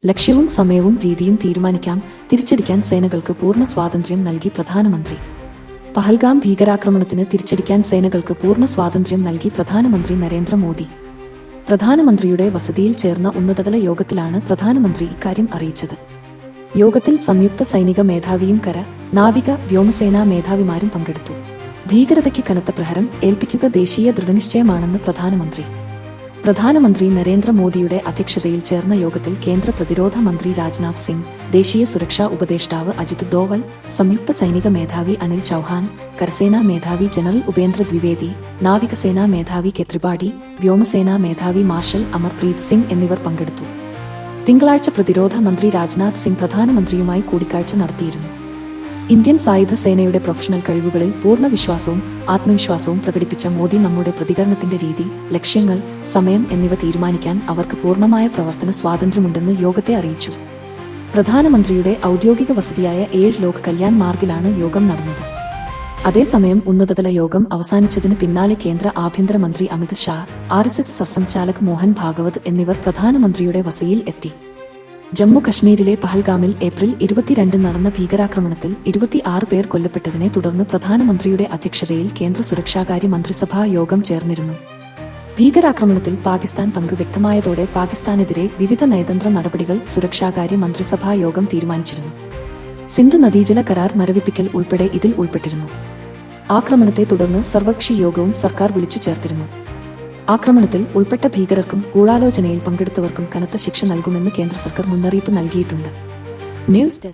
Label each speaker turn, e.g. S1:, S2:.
S1: ലക്ഷ്യവും സമയവും രീതിയും തീരുമാനിക്കാം, തിരിച്ചടിക്കാൻ സേനകൾക്ക് പൂർണ്ണ സ്വാതന്ത്ര്യം നൽകി പ്രധാനമന്ത്രി. പഹൽഗാം ഭീകരാക്രമണത്തിന് തിരിച്ചടിക്കാൻ സേനകൾക്ക് പൂർണ്ണ സ്വാതന്ത്ര്യം നൽകി പ്രധാനമന്ത്രി നരേന്ദ്രമോദി. പ്രധാനമന്ത്രിയുടെ വസതിയിൽ ചേർന്ന ഉന്നതതല യോഗത്തിലാണ് പ്രധാനമന്ത്രി ഇക്കാര്യം അറിയിച്ചത്. യോഗത്തിൽ സംയുക്ത സൈനിക മേധാവിയും കര, നാവിക, വ്യോമസേനാ മേധാവിമാരും പങ്കെടുത്തു. ഭീകരതയ്ക്ക് കനത്ത പ്രഹരം ഏൽപ്പിക്കുക ദേശീയ ദൃഢനിശ്ചയമാണെന്ന് പ്രധാനമന്ത്രി നരേന്ദ്രമോദിയുടെ അധ്യക്ഷതയിൽ ചേർന്ന യോഗത്തിൽ കേന്ദ്ര പ്രതിരോധ മന്ത്രി രാജ്നാഥ് സിംഗ്, ദേശീയ സുരക്ഷാ ഉപദേഷ്ടാവ് അജിത് ഡോവൽ, സംയുക്ത സൈനിക മേധാവി അനിൽ ചൌഹാൻ, കരസേനാ മേധാവി ജനറൽ ഉപേന്ദ്ര ദ്വിവേദി, നാവികസേനാ മേധാവി കെ ത്രിപാഠി, വ്യോമസേനാ മേധാവി മാർഷൽ അമർപ്രീത് സിംഗ് എന്നിവർ പങ്കെടുത്തു. തിങ്കളാഴ്ച പ്രതിരോധ മന്ത്രി രാജ്നാഥ് സിംഗ് പ്രധാനമന്ത്രിയുമായി കൂടിക്കാഴ്ച നടത്തിയിരുന്നു. ഇന്ത്യൻ സായുധ സേനയുടെ പ്രൊഫഷണൽ കഴിവുകളിൽ പൂർണ്ണ വിശ്വാസവും ആത്മവിശ്വാസവും പ്രകടിപ്പിച്ച മോദി നമ്മുടെ പ്രതികരണത്തിന്റെ രീതി, ലക്ഷ്യങ്ങൾ, സമയം എന്നിവ തീരുമാനിക്കാൻ അവർക്ക് പൂർണ്ണമായ പ്രവർത്തന സ്വാതന്ത്ര്യമുണ്ടെന്ന് യോഗത്തെ അറിയിച്ചു. പ്രധാനമന്ത്രിയുടെ ഔദ്യോഗിക വസതിയായ 7 ലോക് കല്യാൺ മാർഗിലാണ് യോഗം നടന്നത്. അതേസമയം ഉന്നതതല യോഗം അവസാനിച്ചതിന് പിന്നാലെ കേന്ദ്ര ആഭ്യന്തരമന്ത്രി അമിത് ഷാ, RSS സർസംഘചാലക് മോഹൻ ഭാഗവത് എന്നിവർ പ്രധാനമന്ത്രിയുടെ വസതിയിൽ എത്തി. ജമ്മു കശ്മീരിലെ പഹൽഗാമിൽ ഏപ്രിൽ 22 നടന്ന ഭീകരാക്രമണത്തിൽ 26 പേർ കൊല്ലപ്പെട്ടതിനെ തുടർന്ന് പ്രധാനമന്ത്രിയുടെ അധ്യക്ഷതയിൽ കേന്ദ്ര സുരക്ഷാകാര്യ മന്ത്രിസഭാ യോഗം ചേർന്നിരുന്നു. ഭീകരാക്രമണത്തിൽ പാകിസ്ഥാൻ പങ്ക് വ്യക്തമായതോടെ പാകിസ്ഥാനെതിരെ വിവിധ നയതന്ത്ര നടപടികൾ സുരക്ഷാകാര്യ മന്ത്രിസഭാ യോഗം തീരുമാനിച്ചിരുന്നു. സിന്ധു നദീജല കരാർ മരവിപ്പിക്കൽ ഉൾപ്പെടെ ഇതിൽ ഉൾപ്പെട്ടിരുന്നു. ആക്രമണത്തെ തുടർന്ന് സർവകക്ഷി യോഗവും സർക്കാർ വിളിച്ചു ചേർത്തിരുന്നു. ആക്രമണത്തിൽ ഉൾപ്പെട്ട ഭീകരർക്കും ഗൂഢാലോചനയിൽ പങ്കെടുത്തവർക്കും കനത്ത ശിക്ഷ നൽകുമെന്ന് കേന്ദ്ര സർക്കാർ മുന്നറിയിപ്പ് നൽകിയിട്ടുണ്ട്. News desk.